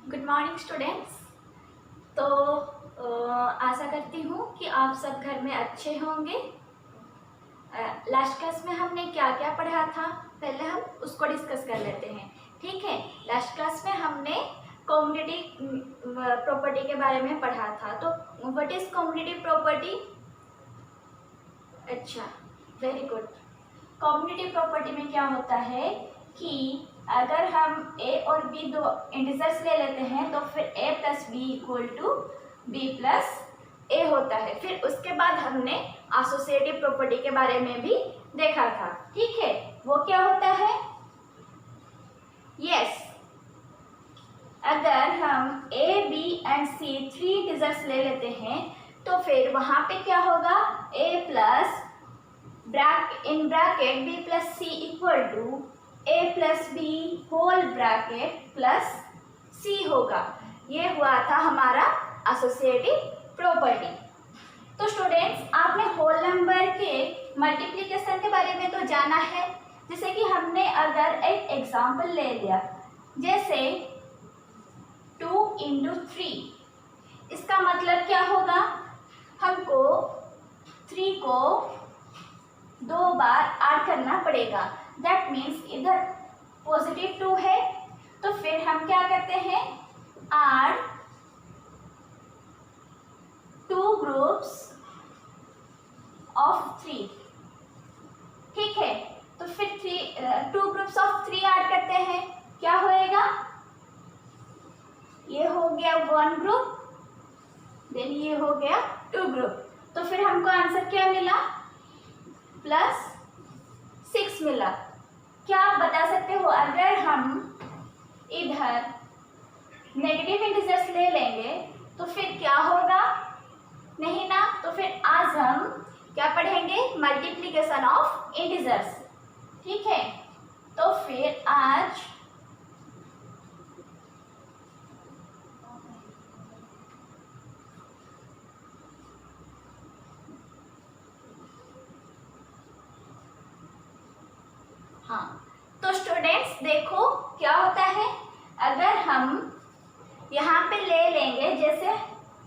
Good morning students. तो आशा करती हूँ कि आप सब घर में अच्छे होंगे। लास्ट क्लास में हमने क्या क्या पढ़ा था, पहले हम उसको डिस्कस कर लेते हैं। ठीक है, लास्ट क्लास में हमने कॉम्युनिटी प्रॉपर्टी के बारे में पढ़ा था। तो व्हाट इज कॉम्युनिटी प्रॉपर्टी? अच्छा, वेरी गुड। कॉम्युनिटी प्रॉपर्टी में क्या होता है कि अगर हम a और b दो इंटीजर्स ले लेते हैं तो फिर a plus b equal to b plus a होता है। फिर उसके बाद हमने एसोसिएटिव प्रॉपर्टी के बारे में भी देखा था। ठीक है, वो क्या होता है? यस, अगर हम a, b and c three integers ले लेते हैं तो फिर वहां पे क्या होगा? a plus in bracket b plus c equal to a plus b whole bracket plus c होगा। ये हुआ था हमारा एसोसिएटिव प्रॉपर्टी। तो स्टूडेंट्स, आपने होल नंबर के मल्टीप्लिकेशन के बारे में तो जाना है। जैसे कि हमने अगर एक एग्जांपल ले लिया, जैसे 2 इंटू 3, इसका मतलब क्या होगा? हमको 3 को 2 बार ऐड करना पड़ेगा। दैट मीन्स इधर पॉजिटिव 2 है तो फिर हम क्या करते हैं? Add 2 groups of 3। ठीक है, तो फिर 2 ग्रुप्स ऑफ 3 ऐड करते हैं, क्या होएगा? ये हो गया 1 ग्रुप, देन ये हो गया 2 ग्रुप। तो फिर हमको आंसर क्या मिला? प्लस 6 मिला। क्या आप बता सकते हो, अगर हम इधर नेगेटिव इंटीजर्स ले लेंगे तो फिर क्या होगा? नहीं ना। तो फिर आज हम क्या पढ़ेंगे? Multiplication of integers. ठीक है, तो फिर आज हाँ, तो स्टूडेंट्स देखो क्या होता है। अगर हम यहाँ पे ले लेंगे, जैसे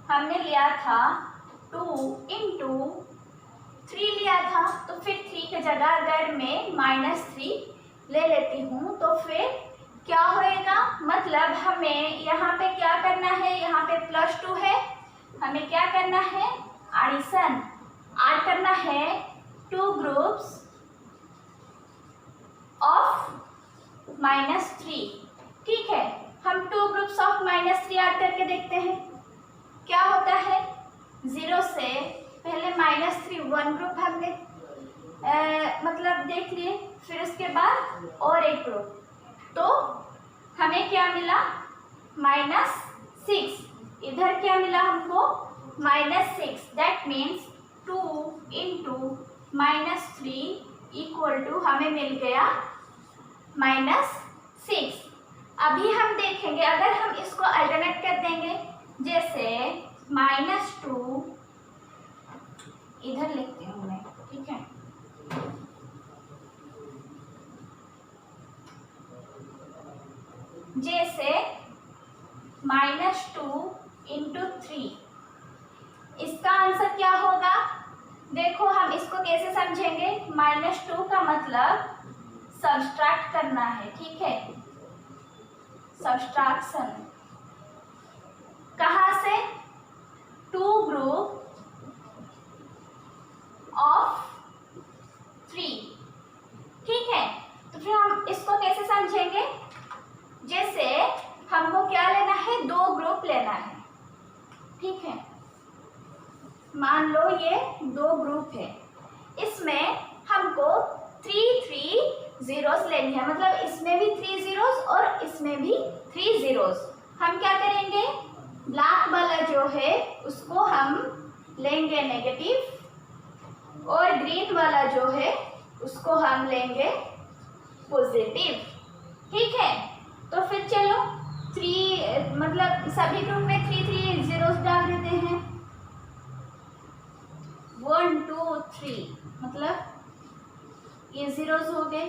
हमने लिया था 2 इंटू 3 लिया था, तो फिर 3 की जगह अगर मैं -3 ले लेती हूँ तो फिर क्या होएगा? मतलब हमें यहाँ पे क्या करना है? यहाँ पे +2 है, हमें क्या करना है? एडिशन ऐड करना है 2 ग्रुप्स ऑफ -3। ठीक है, हम 2 ग्रुप्स ऑफ -3 ऐड करके देखते हैं क्या होता है। 0 से पहले -3 1 ग्रुप हमने मतलब देख लिए, फिर उसके बाद और एक ग्रुप, तो हमें क्या मिला? -6। इधर क्या मिला हमको? -6। That means 2 into -3 equal to हमें मिल गया -6। अभी हम देखेंगे, अगर हम इसको अल्टरनेट कर देंगे, जैसे -2 इधर लिखती हूँ मैं। ठीक है, जैसे -2 इंटू 3, इसका आंसर क्या होगा? देखो हम इसको कैसे समझेंगे? -2 का मतलब सब्सट्रैक्ट करना है। ठीक है, सब्सट्रैक्शन कहाँ से? 2 ग्रुप ऑफ 3। ठीक है, तो फिर हम इसको कैसे समझेंगे? जैसे हमको क्या लेना है? 2 ग्रुप लेना है। ठीक है, मान लो ये 2 ग्रुप है, इसमें हमको 3 जीरोस लेनी है, मतलब इसमें भी 3 जीरोस और इसमें भी 3 जीरोस। हम क्या करेंगे? ब्लैक वाला जो है उसको हम लेंगे नेगेटिव और ग्रीन वाला जो है उसको हम लेंगे पॉजिटिव। ठीक है, तो फिर चलो 3 मतलब सभी ग्रुप में 3 जीरोस डाल देते हैं। 1 2 3 मतलब ये जीरोस हो गए।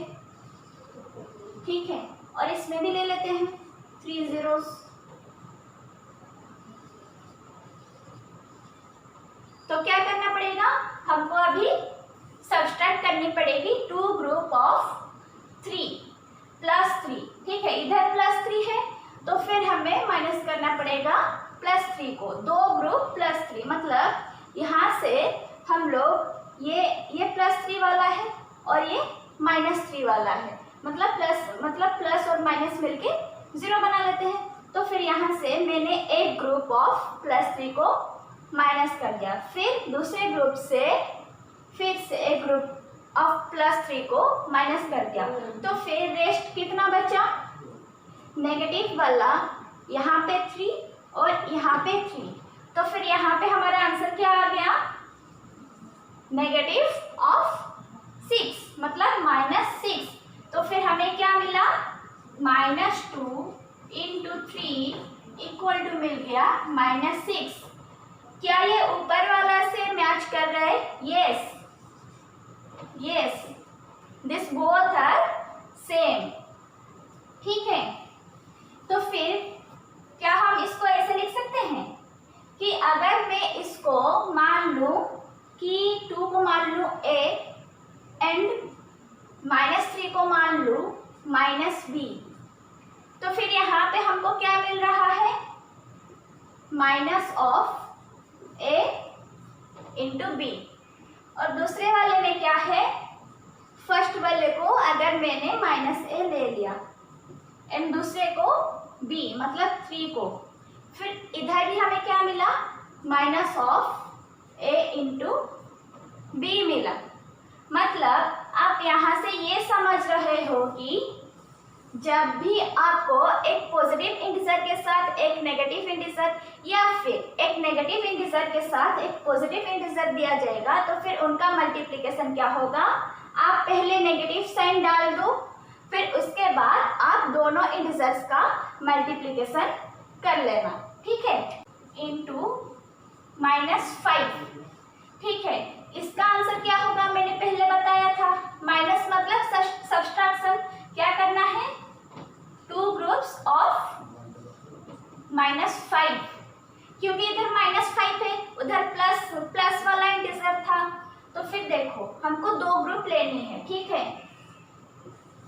ठीक है, और इसमें भी ले लेते हैं 3 जीरोस। हमको अभी सब्सट्रैक्ट करनी पड़ेगी 2 ग्रुप ऑफ 3 +3, ठीक है। इधर +3 है तो फिर हमें माइनस करना पड़ेगा +3 को, 2 ग्रुप +3, मतलब यहाँ से हम लोग ये +3 वाला है और ये -3 वाला है, मतलब प्लस और माइनस मिलके 0 बना लेते हैं। तो फिर यहाँ से मैंने एक ग्रुप ऑफ +3 को माइनस कर दिया, फिर दूसरे ग्रुप से फिर से एक ग्रुप ऑफ +3 को माइनस कर दिया, तो फिर रेस्ट कितना बचा, नेगेटिव वाला यहाँ पे 3 और यहाँ पे 3, तो फिर यहाँ पे हमारा आंसर क्या आ गया, -6, मतलब -6। तो फिर हमें क्या मिला, -2 × 3 = मिल गया -6। क्या ये ऊपर वाला से मैच कर रहा है? Yes, this both are same, ठीक है। तो फिर क्या हम इसको ऐसे लिख सकते हैं कि अगर मैं इसको मान लूं कि 2 को मान लूं a एंड -3 को मान लूं -b, तो फिर यहाँ पे हमको क्या मिल रहा है, -a × b। और दूसरे वाले में क्या है, फर्स्ट वाले को अगर मैंने -a ले लिया एंड दूसरे को b, मतलब 3 को, फिर इधर भी हमें क्या मिला, -a × b मिला। मतलब आप यहाँ से ये समझ रहे हो कि जब भी आपको एक पॉजिटिव इंटीजर के साथ एक नेगेटिव इंटीजर या फिर एक नेगेटिव इंटीजर के साथ एक पॉजिटिव इंटीजर दिया जाएगा, तो फिर उनका मल्टीप्लिकेशन क्या होगा, आप पहले नेगेटिव साइन डाल दो, फिर उसके बाद आप दोनों इंटीजर्स का मल्टीप्लिकेशन कर लेना, ठीक है, ×-5, ठीक है। इसका आंसर क्या होगा, मैंने पहले बताया था, माइनस मतलब सब्सट्रैक्शन, क्या करना है, 2 ग्रुप्स ऑफ -5, क्योंकि इधर -5 है, उधर प्लस वाला इंटीजर था, तो फिर देखो हमको 2 ग्रुप लेने हैं, ठीक है।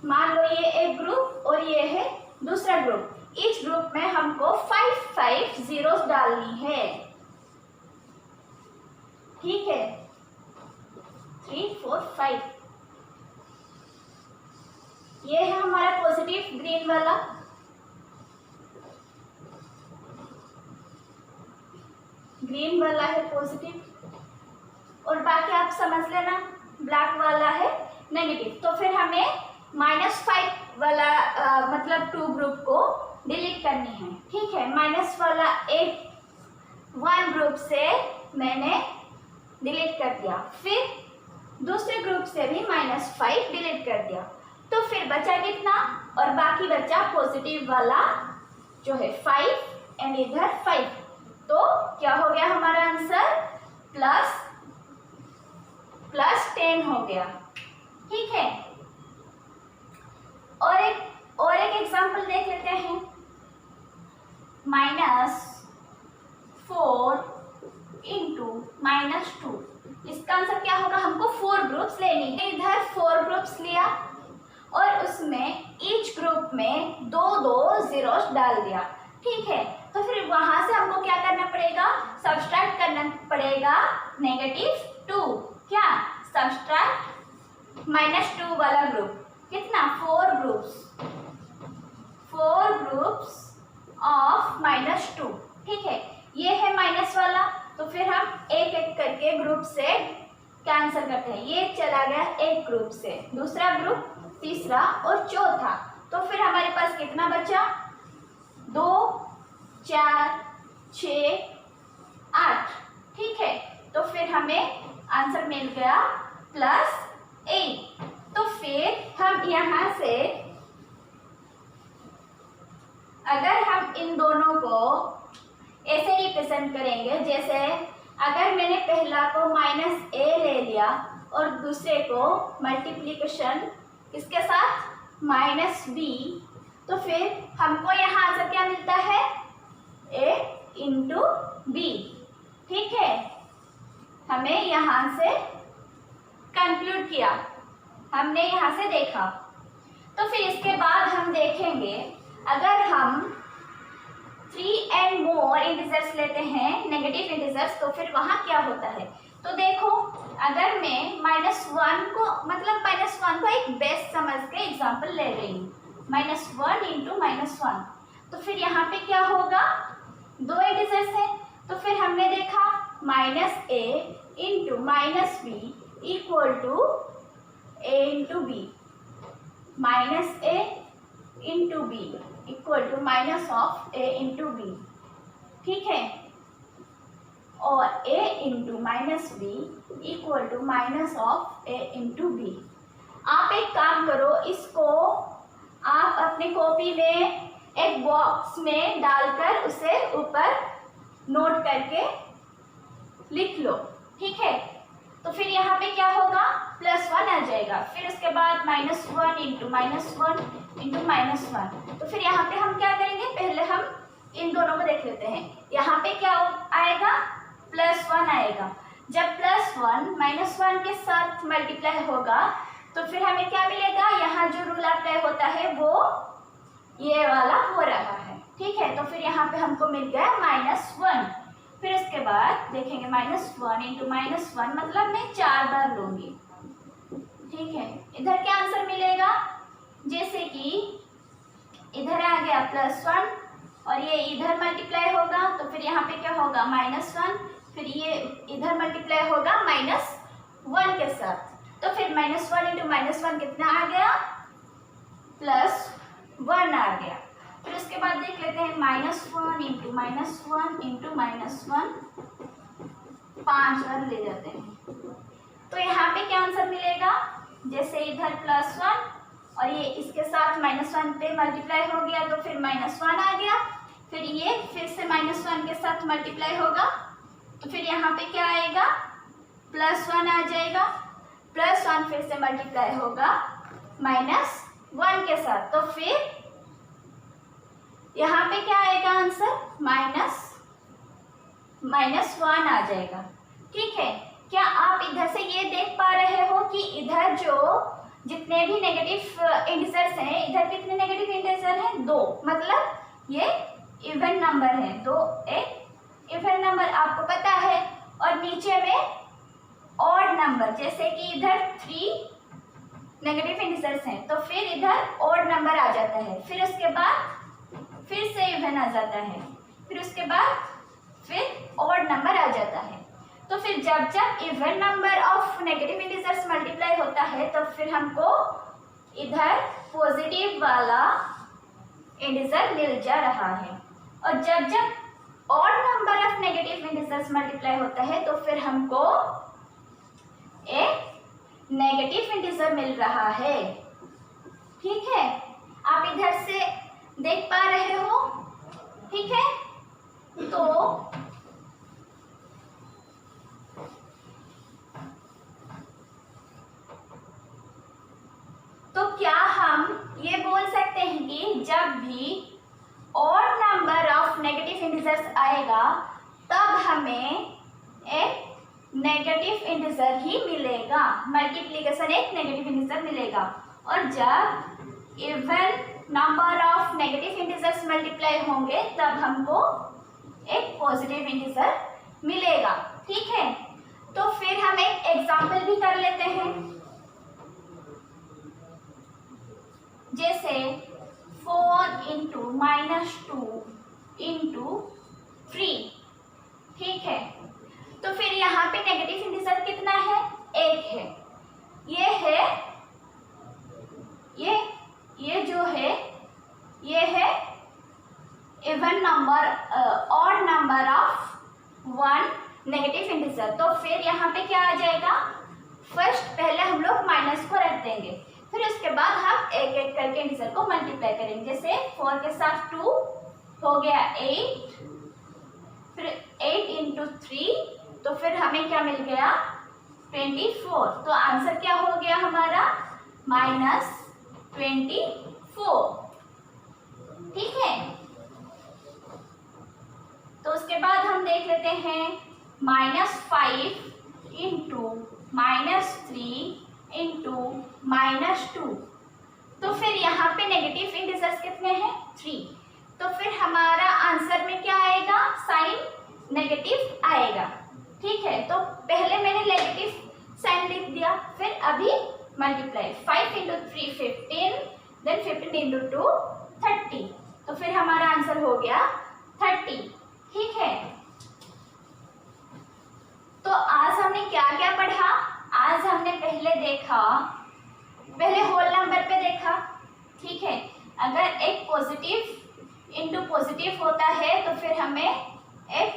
मान लो ये एक ग्रुप और ये है दूसरा ग्रुप, ईच ग्रुप में हमको 5 zeros डालनी है, ठीक है, 3, 4, 5। ये है हमारा पॉजिटिव ग्रीन वाला, ग्रीन वाला है पॉजिटिव, और बाकी आप समझ लेना ब्लैक वाला है नेगेटिव। तो फिर हमें -5 वाला मतलब 2 ग्रुप को डिलीट करनी है, ठीक है। माइनस वाला 1 ग्रुप से मैंने डिलीट कर दिया, फिर दूसरे ग्रुप से भी -5 डिलीट कर दिया, तो फिर बचा कितना, और बाकी बचा पॉजिटिव वाला जो है 5 एंड इधर 5, तो क्या हो गया हमारा आंसर, +10 हो गया, ठीक है। और एक एग्जांपल देख लेते हैं, -4 × -2, इसका आंसर क्या होगा, हमको 4 ग्रुप्स लेनी है, इधर 4 ग्रुप्स लिया और उसमें ईच ग्रुप में 2 zeros डाल दिया, ठीक है। तो फिर वहां से हमको क्या करना पड़ेगा, सब्सट्रैक्ट करना पड़ेगा -2, क्या, सब्सट्रैक्ट -2 वाला ग्रुप, कितना, 4 ग्रुप्स ऑफ -2, ठीक है। ये है माइनस वाला, तो फिर हम एक एक करके ग्रुप से कैंसिल करते हैं, ये चला गया एक ग्रुप से, दूसरा ग्रुप, तीसरा और चौथा, तो फिर हमारे पास कितना बचा, 2, 4, 6, 8, ठीक है। तो फिर हमें आंसर मिल गया +8। तो फिर हम यहाँ से अगर हम इन दोनों को ऐसे रिप्रेजेंट करेंगे, जैसे अगर मैंने पहला को -a ले लिया और दूसरे को मल्टीप्लिकेशन किसके साथ, -b, तो फिर हमको यहाँ आंसर क्या मिलता है, a × b, ठीक है। हमें यहाँ से कंक्लूड किया, हमने यहाँ से देखा। तो फिर इसके बाद हम देखेंगे अगर हम 3 एंड मोर इंटीजर्स लेते हैं, नेगेटिव इंटीजर्स, तो फिर वहाँ क्या होता है। तो देखो अगर मैं -1 को मतलब -1 को एक बेस समझ के एग्जाम्पल ले रही हूँ, -1 इंटू -1, तो फिर यहाँ पे क्या होगा, 2 इंटीजर्स हैं, तो फिर हमने देखा -a into -b equal to a into b, -a into b equal to -a into b, ठीक है, और a into -b equal to -a into b। आप एक काम करो, इसको आप अपनी कॉपी में एक बॉक्स में डालकर उसे ऊपर नोट करके लिख लो, ठीक है। तो फिर यहाँ पे क्या होगा, +1 आ जाएगा, फिर उसके बाद -1 इंटू -1 इंटू -1। तो फिर यहाँ पे हम क्या करेंगे, पहले हम इन दोनों को देख लेते हैं। यहाँ पे क्या आएगा, +1 आएगा। जब +1 -1 के साथ मल्टीप्लाई होगा तो फिर हमें क्या मिलेगा, यहाँ जो रूल अप्लाई होता है वो ये वाला हो रहा है, ठीक है। तो फिर यहाँ पे हमको मिल गया -1। फिर इसके बाद देखेंगे -1 इंटू -1 मतलब मैं 4 बार लूँगी, ठीक है। इधर क्या आंसर मिलेगा, जैसे कि इधर आ गया +1 और ये इधर मल्टीप्लाई होगा, तो फिर यहाँ पे क्या होगा, -1, फिर ये इधर मल्टीप्लाई होगा -1 के साथ, तो फिर -1 इंटू -1 कितना आ गया, +1 आ गया। फिर उसके बाद देख लेते हैं -1 इंटू -1 इंटू -1, 5 बार ले जाते हैं, तो यहाँ पे क्या आंसर मिलेगा, जैसे इधर +1 और ये इसके साथ -1 पे मल्टीप्लाई हो गया तो फिर -1 आ गया, फिर ये फिर से -1 के साथ मल्टीप्लाई होगा तो फिर यहाँ पे क्या आएगा, +1 आ जाएगा, +1 फिर से मल्टीप्लाई होगा -1 के साथ, तो फिर यहाँ पे क्या आएगा आंसर, -1 आ जाएगा, ठीक है। क्या आप इधर से ये देख पा रहे हो कि इधर जो जितने भी नेगेटिव इंटीजर्स हैं, इधर कितने नेगेटिव इंटीजर हैं, 2, मतलब ये इवन नंबर है, 2 एक इवन नंबर आपको पता है, और नीचे में ऑड नंबर, जैसे कि इधर 3 नेगेटिव इंटीजर्स हैं तो फिर इधर ऑड नंबर आ जाता है, फिर उसके बाद फिर से इवन आ जाता है, फिर उसके बाद फिर ऑड नंबर आ जाता है। तो फिर जब जब even number of negative integers multiply होता है तो फिर हमको इधर पॉजिटिव वाला इंटीजर मिल जा रहा है, और जब जब odd number of negative integers multiply होता है तो फिर हमको एक नेगेटिव इंटीजर मिल रहा है, ठीक है। आप इधर से देख पा रहे हो, ठीक है। तो क्या हम ये बोल सकते हैं कि जब भी odd number of negative integers आएगा तब हमें एक नेगेटिव इंटीजर ही मिलेगा, मल्टीप्लिकेशन एक नेगेटिव इंटीजर मिलेगा, और जब even number of negative integers multiply होंगे तब हमको एक पॉजिटिव इंटीजर मिलेगा, ठीक है। तो फिर हम एक एग्जाम्पल भी कर लेते हैं, जैसे 4 इंटू -2 इंटू 3, ठीक है। तो फिर यहाँ पे नेगेटिव इंटीजर कितना है, 1 है, ये जो है ये है even number odd number of 1 negative integer. तो फिर यहाँ पे क्या आ जाएगा, फर्स्ट पहले हम लोग माइनस को रख देंगे, फिर उसके बाद हम एक एक करके इंटीजर को मल्टीप्लाई करेंगे, जैसे 4 के साथ 2 हो गया 8, फिर 8 इंटू 3, तो फिर हमें क्या मिल गया, 24। तो आंसर क्या हो गया हमारा, -24, ठीक है। तो उसके बाद हम देख लेते हैं -5 इंटू -3 इंटू -2। तो फिर यहाँ पे नेगेटिव इंटीजर्स कितने हैं? 3। तो फिर हमारा आंसर में क्या आएगा? साइन नेगेटिव आएगा। ठीक है, तो पहले मैंने नेगेटिव साइन लिख दिया, फिर अभी मल्टीप्लाई 5 इंटू 3 15, देन 15 इंटू 2 30। तो फिर हमारा आंसर हो गया 30। ठीक है, तो आज हमने क्या क्या पढ़ा? आज हमने पहले होल नंबर पे देखा। ठीक है, अगर एक पॉजिटिव इंटू पॉजिटिव होता है तो फिर हमें एक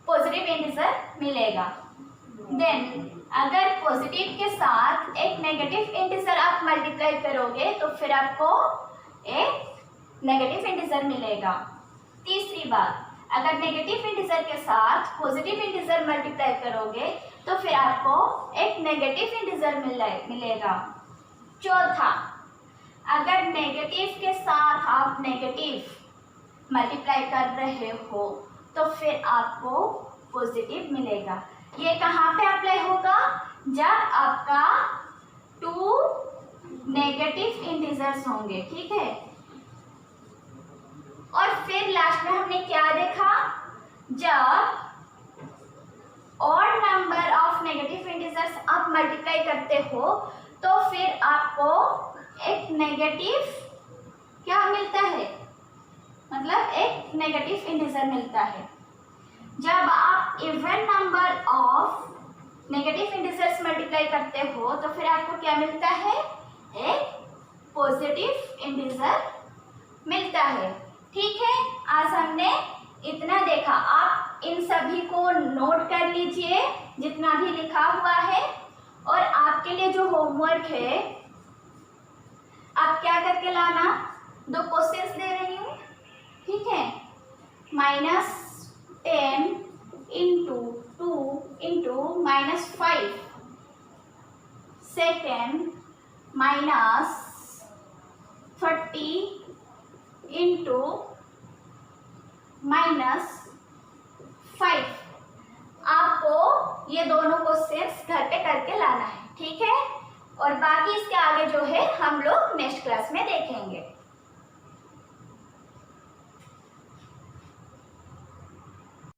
पॉजिटिव इंटीजर मिलेगा। देन अगर पॉजिटिव के साथ एक नेगेटिव इंटीजर आप मल्टीप्लाई करोगे तो फिर आपको एक नेगेटिव इंटीजर मिलेगा। तीसरी बात, अगर नेगेटिव इंटीजर के साथ पॉजिटिव इंटीजर मल्टीप्लाई करोगे तो फिर आपको एक नेगेटिव इंटीजर मिलेगा। चौथा, अगर नेगेटिव के साथ आप नेगेटिव मल्टीप्लाई कर रहे हो तो फिर आपको पॉजिटिव मिलेगा। ये कहाँ पे अप्लाई होगा? जब आपका 2 नेगेटिव इंटीजर्स होंगे। ठीक है, और फिर लास्ट में हमने क्या देखा? जब odd number of negative integers आप मल्टीप्लाई करते हो तो फिर आपको एक नेगेटिव क्या मिलता है? मतलब एक नेगेटिव इंटीजर मिलता है। जब आप even number of negative integers multiply करते हो तो फिर आपको क्या मिलता है? एक पॉजिटिव इंटीजर मिलता है। ठीक है, आज हमने इतना देखा। आप इन सभी को नोट कर लीजिए जितना भी लिखा हुआ है, और आपके लिए जो होमवर्क है आप क्या करके लाना? 2 क्वेश्चंस दे रही हूँ। ठीक है, -10 इंटू 2 इंटू -5, सेकेंड -30 इंटू -5। आपको ये दोनों क्वेश्चंस घर पे करके लाना है। ठीक है, और बाकी इसके आगे जो है हम लोग नेक्स्ट क्लास में देखेंगे।